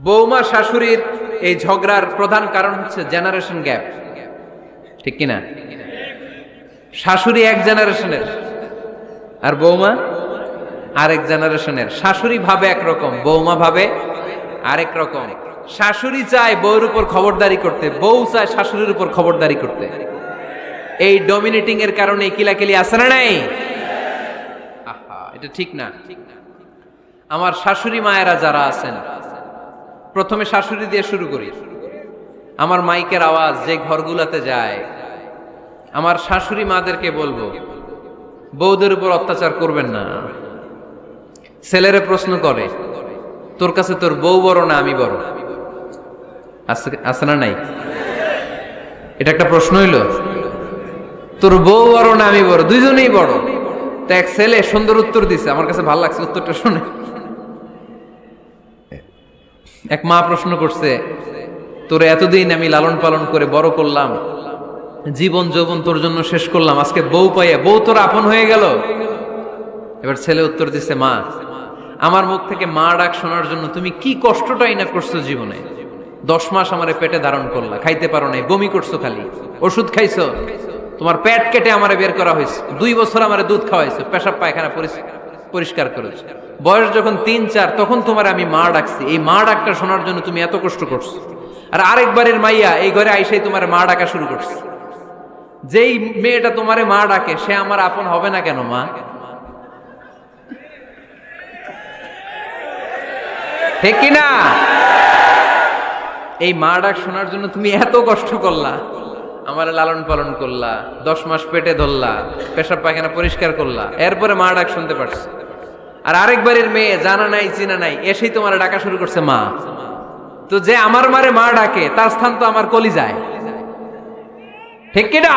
বৌমা শাশুড়ির এই ঝগড়ার প্রধান কারণ হচ্ছে জেনারেশন গ্যাপ, ঠিক কিনা? শাশুড়ি এক জেনারেশনের আর বৌমা আরেক জেনারেশনের। শাশুড়ি ভাবে একরকম, বৌমা ভাবে আরেক রকম। শাশুড়ি চায় বউর উপর খবরদারি করতে, বউ চায় শাশুড়ির উপর খবরদারি করতে। এই ডমিনেটিং এর কারণে কিলাকিলি আছে না নাই? আহা, এটা ঠিক না। আমার শাশুড়ি মায়েরা যারা আছেন, প্রথমে শাশুড়ি দিয়ে শুরু করি। আমার মাইকের আওয়াজ যে ঘরগুলাতে যায়, আমার শাশুড়ি মাদেরকে বলবো, বউদের উপর অত্যাচার করবেন না। ছেলেরে প্রশ্ন করে, তোর কাছে তোর বউ বড় না আমি বড়? আছে না নাই? এটা একটা প্রশ্ন হইল। তোর বউ বড় না আমি বড়? দুইজনেই বড়। তো এক ছেলে সুন্দর উত্তর দিছে, আমার কাছে ভালো লাগছে উত্তরটা শুনে। এক মা প্রশ্ন করছে, তোর এতদিন আমি লালন পালন করে বড় করলাম, জীবন যৌবন তোর জন্য শেষ করলাম, আজকে বউ পাইয়া বউ তোর আপন হয়ে গেল? এবার ছেলে উত্তর দিছে, মা, আমার মুখ থেকে মা ডাক শোনার জন্য তুমি কি কষ্টটাই না করছো জীবনে। 10 মাস আমারে পেটে ধারণ করলা, খাইতে পারো নাই, বমি করছো, খালি ওষুধ খাইছো, তোমার পেট কেটে আমারে বের করা হয়েছে, 2 বছর আমারে দুধ খাওয়াইছো, পেশাব পায়খানা পরিষ্কার করেছো। বয়স যখন 3-4 তখন তোমার আমি মা ডাকছি, এই মা ডাকটা শোনার জন্য তুমি এত কষ্ট করছো। আর আরেকবারের মাইয়া এই ঘরে আইসাই তোমার মা ডাকা শুরু করছে। যেই মেয়েটা তোমারে মা ডাকে সে আমার আপন হবে না কেন মা? ঠিক কিনা? এই মা ডাক শোনার জন্য তুমি এত কষ্ট করলা, আমার লালন পালন করলা, 10 মাস পেটে ধরলা, পেশাব পায়খানা পরিষ্কার করলা, এরপরে মা ডাক শুনতে পারছো। আর আরেকবারের মেয়ে জানা নাই চিনা নাই এসেই তোমার ডাকা শুরু করছে মা। তো যে আমার মারে মা ডাকে তার স্থান তো আমার কলিজায়, ঠিক কিনা?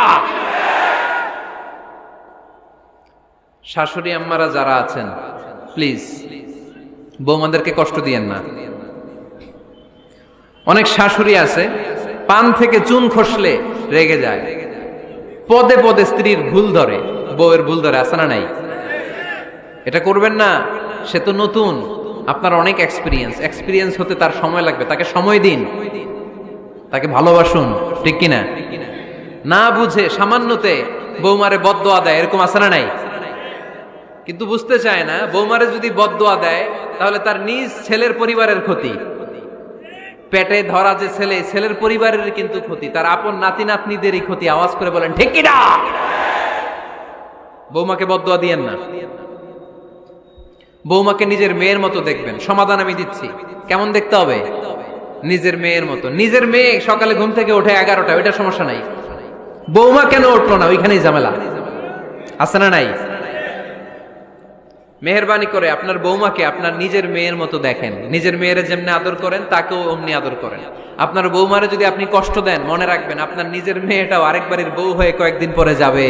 শাশুড়ি আম্মারা যারা আছেন, প্লিজ বৌমাদেরকে কষ্ট দিয়েন না। অনেক শাশুড়ি আছে পান থেকে চুন খসলে রেগে যায়, পদে পদে স্ত্রীর ভুল ধরে, বউয়ের ভুল ধরে, আছে না নাই? এটা করবেন না। সে তো নতুন, আপনার অনেক এক্সপিরিয়েন্স হতে তার সময় লাগবে, তাকে সময় দিন, তাকে ভালোবাসুন, ঠিক কিনা? না বুঝে সামান্যতে বৌমারে বদদোয়া দেয়, এরকম আছে না নাই? কিন্তু বুঝতে চায় না, বৌমারে যদি বদদোয়া দেয় তাহলে তার নিজ ছেলের পরিবারের ক্ষতি, পেটে ধরা যে ছেলে, ছেলের পরিবারের কিন্তু ক্ষতি, তার আপন নাতি নাতনিদেরই ক্ষতি। আওয়াজ করে বলেন ঠিক কিনা? বৌমাকে বদদোয়া দিয়েন না। বৌমাকে নিজের মেয়ের মতো দেখবেন। সমাধান আমি দিচ্ছি। কেমন দেখতে হবে? নিজের মেয়ের মতো। নিজের মেয়ে সকালে ঘুম থেকে ওঠে 11টা, ওইটা সমস্যা নাই। বৌমা কেন উঠলো না, ওইখানেই ঝামেলা, আছে না নাই? মেহেরবানি করে আপনার বৌমাকে আপনার নিজের মেয়ের মতো দেখেন। নিজের মেয়েরে যেমনি আদর করেন তাকেও অমনি আদর করেন। আপনার বৌমারে যদি আপনি কষ্ট দেন, মনে রাখবেন আপনার নিজের মেয়েটাও আরেকবারের বউ হয়ে কয়েকদিন পরে যাবে।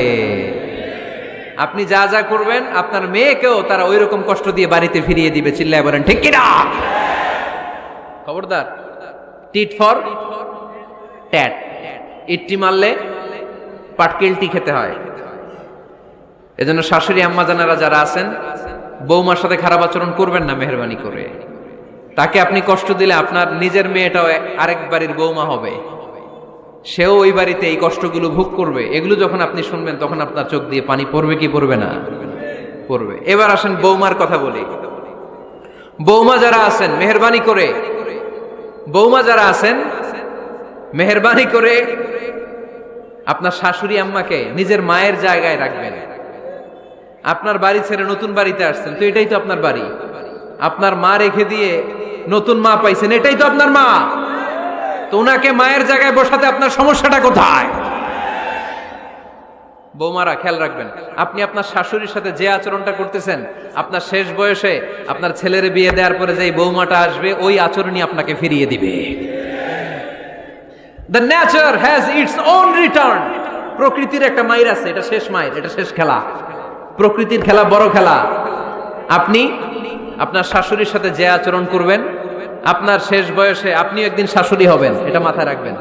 আপনি যা যা করবেন আপনার মেয়েকেও তারা ওই রকম কষ্ট দিয়ে বাড়িতে ফিরিয়ে দিবে। চিল্লায় বলেন ঠিক কিনা? খবরদার, টিট ফর ট্যাট। ইট্টি মারলে পাটকেলটি খেতে হয়। এজন্য শাশুড়ি আম্মা জানারা যারা আছেন, বৌমার সাথে খারাপ আচরণ করবেন না মেহেরবানি করে। তাকে আপনি কষ্ট দিলে আপনার নিজের মেয়েটাও আরেক বাড়ির বৌমা হবে, সেও ওই বাড়িতে এই কষ্টগুলো ভোগ করবে। এগুলো যখন আপনি শুনবেন তখন আপনার চোখ দিয়ে পানি পড়বে কি পড়বে না? পড়বে। এবার আসেন বৌমার কথা বলি। বৌমা যারা আছেন মেহেরবানি করে, বৌমা যারা আছেন মেহেরবানি করে আপনার শাশুড়ি আম্মাকে নিজের মায়ের জায়গায় রাখবেন। আপনার বাড়ি ছেড়ে নতুন বাড়িতে আসছেন, তো এটাই তো আপনার বাড়ি। আপনার মা রেখে দিয়ে নতুন মা পাইছেন, এটাই তো আপনার মা। তো ওনাকে মায়ের জায়গায় বসাতে আপনার সমস্যাটা কোথায়? বৌমারা খেয়াল রাখবেন, আপনি আপনার শাশুড়ির সাথে যে আচরণটা করতেছেন, আপনার শেষ বয়সে আপনার ছেলের বিয়ে দেওয়ার পরে যে বৌমাটা আসবে ওই আচরণই আপনাকে ফিরিয়ে দিবে। The nature has its own return. প্রকৃতির একটা মাইর আছে, এটা শেষ মাইর, এটা শেষ খেলা। প্রকৃতির খেলা বড় খেলা। আপনি আপনার শাশুড়ির সাথে যে আচরণ করবেন, আপনার শেষ বয়সে আপনি একদিন শাশুড়ি হবেন, এটা মাথায় রাখবেন।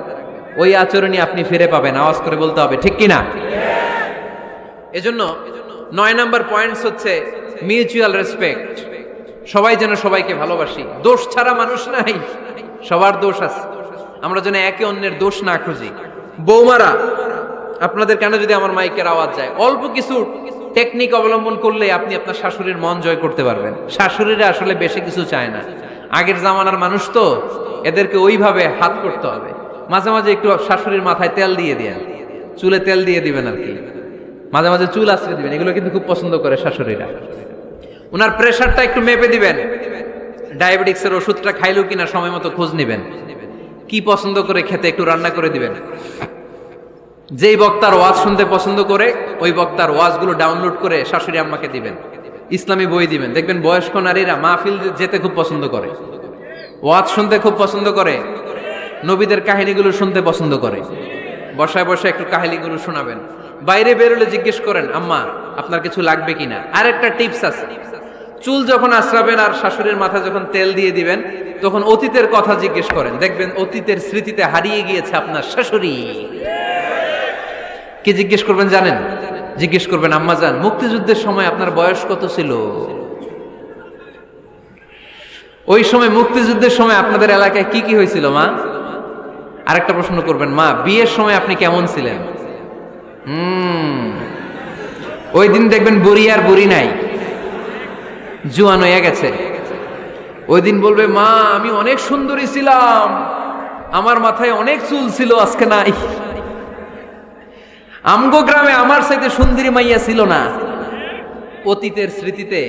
ওই আচরণই আপনি ফিরে পাবেন। আওয়াজ করে বলতে হবে ঠিক কিনা? এজন্য 9 নাম্বার পয়েন্টস হচ্ছে মিউচুয়াল রেসপেক্ট। সবাই যেন সবাইকে ভালোবাসি। দোষ ছাড়া মানুষ নাই। সবার দোষ আছে, আমরা যেন একে অন্যের দোষ না খুঁজি। বৌমারা, আপনাদের কেন যদি আমার মাইকের আওয়াজ যায়, অল্প কিছু টেকনিক অবলম্বন করলে আপনি আপনার শাশুড়ির মন জয় করতে পারবেন। শাশুড়িরা আসলে বেশি কিছু চায় না, আগের জামানার মানুষ তো, এদেরকে ওইভাবে হাত করতে হবে। মাঝে মাঝে একটু শাশুড়ির মাথায় তেল দিয়ে দেন, চুলে তেল দিয়ে দিবেন আর কি, মাঝে মাঝে চুল আশ্রয় দিবেন, এগুলো কিন্তু খুব পছন্দ করে শাশুড়িরা। ওনার প্রেশারটা একটু মেপে দিবেন, ডায়াবেটিক্সের ওষুধটা খাইলো কিনা সময় মতো খোঁজ নিবেন, কি পছন্দ করে খেতে একটু রান্না করে দিবেন। যেই বক্তার ওয়াজ শুনতে পছন্দ করে ওই বক্তার ওয়াজগুলো ডাউনলোড করে শাশুড়ি আম্মাকে দিবেন, ইসলামী বই দিবেন। দেখবেন বয়স্ক নারীরা মাহফিল যেতে খুব পছন্দ করে, ওয়াজ শুনতে খুব পছন্দ করে, নবীদের কাহিনীগুলো শুনতে পছন্দ করে। বসায় বসায় একটু কাহিনীগুলো শোনাবেন। বাইরে বেরোলে জিজ্ঞেস করেন, আম্মা আপনার কিছু লাগবে কিনা। আর একটা টিপস আছে, চুল যখন আশ্রাবেন আর শাশুড়ির মাথায় যখন তেল দিয়ে দিবেন, তখন অতীতের কথা জিজ্ঞেস করেন, দেখবেন অতীতের স্মৃতিতে হারিয়ে গিয়েছে আপনার শাশুড়ি। কি জিজ্ঞেস করবেন জানেন? জিজ্ঞেস করবেন, আম্মা জান, মুক্তিযুদ্ধের সময় আপনার বয়স কত ছিল? ওই সময় মুক্তিযুদ্ধের সময় আপনাদের এলাকায় কি কি হয়েছিল মা? আরেকটা প্রশ্ন করবেন, মা বিয়ের সময় আপনি কেমন ছিলেন? ওই দিন দেখবেন বুড়ি আর বুড়ি নাই, জুয়ান হয়ে গেছে। ওই দিন বলবে, মা আমি অনেক সুন্দরী ছিলাম, আমার মাথায় অনেক চুল ছিল, আজকে নাই। আমগো গ্রামে আমার সাথে সুন্দরী মাইয়া ছিল না। অতীতের স্মৃতিতে,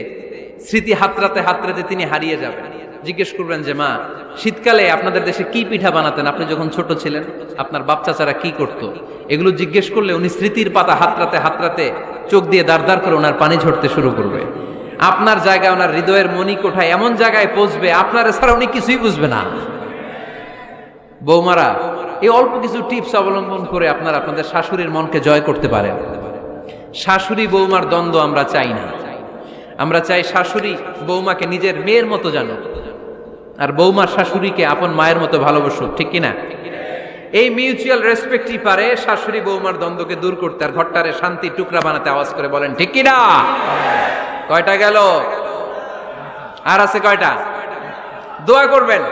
স্মৃতি হাতরাতে হাতরাতে তিনি হারিয়ে যাবেন। জিজ্ঞেস করবেন যে, মা শীতকালে আপনাদের দেশে কি পিঠা বানাতেন আপনি যখন ছোট ছিলেন, আপনার বাপ চাচারা কি করতো? এগুলো জিজ্ঞেস করলে উনি স্মৃতির পাতা হাতরাতে হাতরাতে চোখ দিয়ে দাঁড় দাঁড় করে ওনার পানি ঝরতে শুরু করবে। আপনার জায়গায়, ওনার হৃদয়ের মনি কোঠায় এমন জায়গায় পৌঁছবে, আপনার ছাড়া উনি কিছুই বুঝবে না। বৌমারা, এই অল্প কিছু টিপস অবলম্বন করে আপনারা আপনাদের শাশুড়ির মনকে জয় করতে পারেন। শাশুড়ি বৌমার দ্বন্দ্ব আমরা চাই না, আমরা চাই শাশুড়ি বৌমাকে নিজের মেয়ের মতো জানো, আর বৌমার শাশুড়িকে আপন মায়ের মতো ভালোবাসুক, ঠিক কিনা? এই মিউচুয়াল রেসপেক্টই পারে শাশুড়ি বৌমার দ্বন্দ্বকে দূর করতে, আর ঘরটারে শান্তির টুকরা বানাতে। আওয়াজ করে বলেন ঠিক কিনা? কয়টা গেল? আর আছে কয়টা? দোয়া করবেন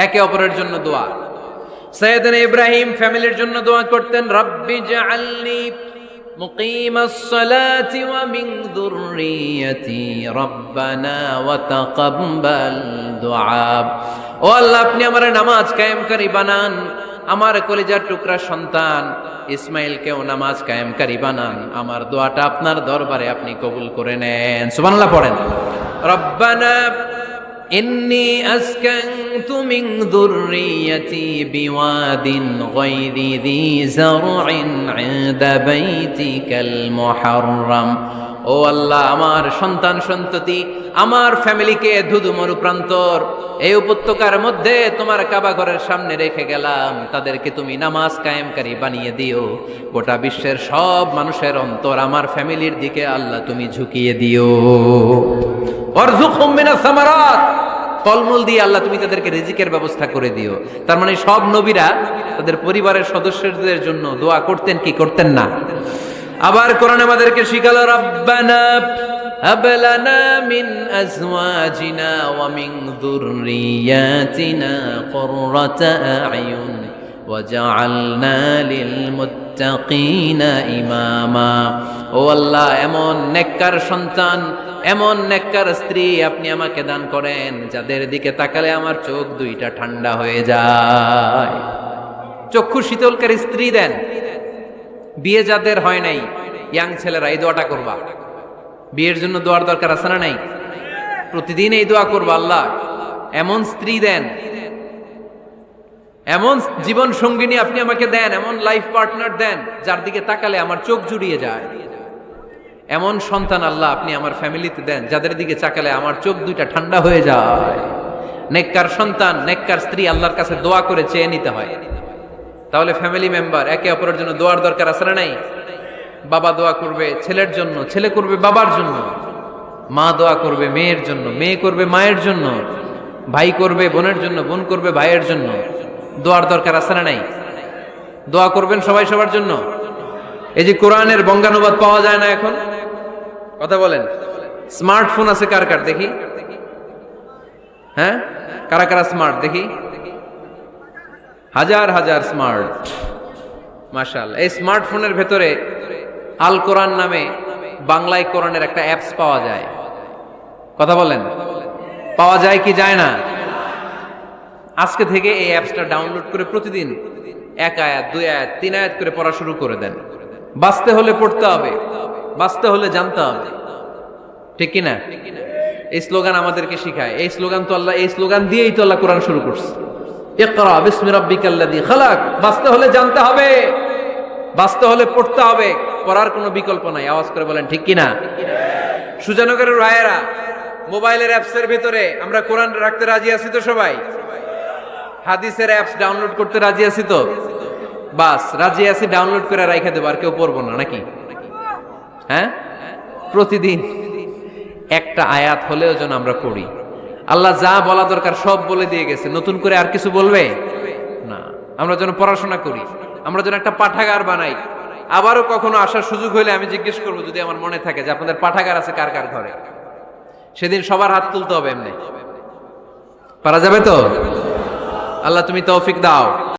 একে অপরের জন্য। দোয়া, সাইয়েদনা ইব্রাহিম ফ্যামিলির জন্য দোয়া করতেন, রব্বি জাআলনি মুকিমাস সালাতি ওয়া মিন যুররিয়াতি রব্বানা ওয়া তাকাব্বাল দুআ। ও আল্লাহ, আপনি আমার নামাজ কায়েমকারী বানান, আমার কলিজার টুকরা সন্তান ইসমাইলকেও নামাজ কায়েমকারী বানান, আমার দোয়াটা আপনার দরবারে আপনি কবুল করে নেন। সুবহানাল্লাহ পড়েন। রব্বানা ইন্নী আসকানতু মিন যুররিয়াতি বিওয়াদিন গায়রি যী যারইন ইনদা বাইতিকাল মুহাররাম। ও আল্লাহ, আমার সন্তান সন্ততি, আমার ফ্যামিলিকে ধুধু মরুপ্রান্তর এই উপত্যকার মধ্যে তোমার কাবা ঘরের সামনে রেখে গেলাম, তাদেরকে তুমি নামাজ কায়েমকারী বানিয়ে দিও। গোটা বিশ্বের সব মানুষের অন্তর আমার ফ্যামিলির দিকে আল্লাহ তুমি ঝুঁকিয়ে দিও। ওয়ারযুকহুম মিনাস সামারাত, ফলমূল দিয়ে আল্লাহ তুমি তাদেরকে রিজিকের ব্যবস্থা করে দিও। তার মানে সব নবীরা তাদের পরিবারের সদস্যদের জন্য দোয়া করতেন কি করতেন না? আবার কোরআন আমাদেরকে শিখালো, রব্বানা হাব লানা মিন আজওয়াজিনা ওয়া মিন যুররিয়াতিনা কুররাতা আ'য়ুন ওয়াজআলনা লিল মুত্তাকিনা ইমামা। ও আল্লাহ, এমন নেককার সন্তান, এমন নেককার স্ত্রী আপনি আমাকে দান করেন যাদের দিকে তাকালে আমার চোখ দুইটা ঠান্ডা হয়ে যায়। চক্ষু শীতলকারী স্ত্রী দেন। বিয়ে যাদের হয় নাই, ইয়াং ছেলেরা এই দোয়াটা করবা। বিয়ের জন্য দোয়ার দরকার আছে না নাই? প্রতিদিন এই দোয়া করবা, আল্লাহ এমন স্ত্রী দেন, এমন জীবন সঙ্গিনী আপনি আমাকে দেন, এমন লাইফ পার্টনার দেন যার দিকে তাকালে আমার চোখ জুড়িয়ে যায়। এমন সন্তান আল্লাহ আপনি আমার ফ্যামিলিতে দেন যাদের দিকে তাকালে আমার চোখ দুইটা ঠান্ডা হয়ে যায়। নেককার সন্তান, নেককার স্ত্রী আল্লাহর কাছে দোয়া করে চেয়ে নিতে হয়। তাহলে ফ্যামিলি মেম্বার একে অপরের জন্য দোয়ার দরকার আছে না নাই? বাবা দোয়া করবে ছেলের জন্য, ছেলে করবে বাবার জন্য, মা দোয়া করবে মেয়ের জন্য, মেয়ে করবে মায়ের জন্য, ভাই করবে বোনের জন্য, বোন করবে ভাইয়ের জন্য। দোয়ার দরকার আছে না নাই? দোয়া করবেন সবাই সবার জন্য। এই যে কোরআনের বঙ্গানুবাদ পাওয়া যায় না এখন, কথা বলেন। স্মার্টফোন আছে কার কার দেখি? হ্যাঁ, কারা কারা স্মার্ট দেখি? হাজার হাজার স্মার্ট, মাশাআল্লাহ। এই স্মার্টফোনের ভেতরে আল কোরআন নামে বাংলায় কোরআনের একটা অ্যাপস পাওয়া যায়। কথা বলেন, পাওয়া যায় কি যায় না? আজকে থেকে এই অ্যাপসটা ডাউনলোড করে প্রতিদিন 1 আয়াত 2 আয়াত 3 আয়াত করে পড়া শুরু করে দেন। বাঁচতে হলে পড়তে হবে, বাঁচতে হলে জানতে হবে, ঠিক কি না? এই স্লোগান আমাদেরকে শিখায়। এই স্লোগান তো আল্লাহ, এই স্লোগান দিয়েই তো আল্লাহ কোরআন শুরু করছে, ইকরা বিসমি রাব্বিকাল্লাযী খালাক। বাঁচতে হলে জানতে হবে, বাঁচতে হলে পড়তে হবে, পড়ার কোনো বিকল্প নাই। আওয়াজ করে বলেন ঠিক কি না? সুজানগরের রায়েরা, মোবাইলের অ্যাপসের ভিতরে আমরা কোরআন রাখতে রাজি আছি তো সবাই? হাদিসের অ্যাপস ডাউনলোড করতে রাজি আছি তো? বাস রাজি আছি, ডাউনলোড করে রাইখা দেবো, আর কেউ পড়বো না নাকি? হ্যাঁ, প্রতিদিন একটা আয়াত হলেও যেন আমরা পড়ি। আল্লাহ যা বলা দরকার সব বলে দিয়ে গেছে, নতুন করে আর কিছু বলবে না। আমরা যেন পড়াশোনা করি, আমরা যেন একটা পাঠাগার বানাই। আবারও কখনো আসার সুযোগ হইলে আমি জিজ্ঞেস করবো, যদি আমার মনে থাকে যে আপনাদের পাঠাগার আছে কার কার ঘরে, সেদিন সবার হাত তুলতে হবে। এমনি পারা যাবে তো? আল্লাহ তুমি তৌফিক দাও।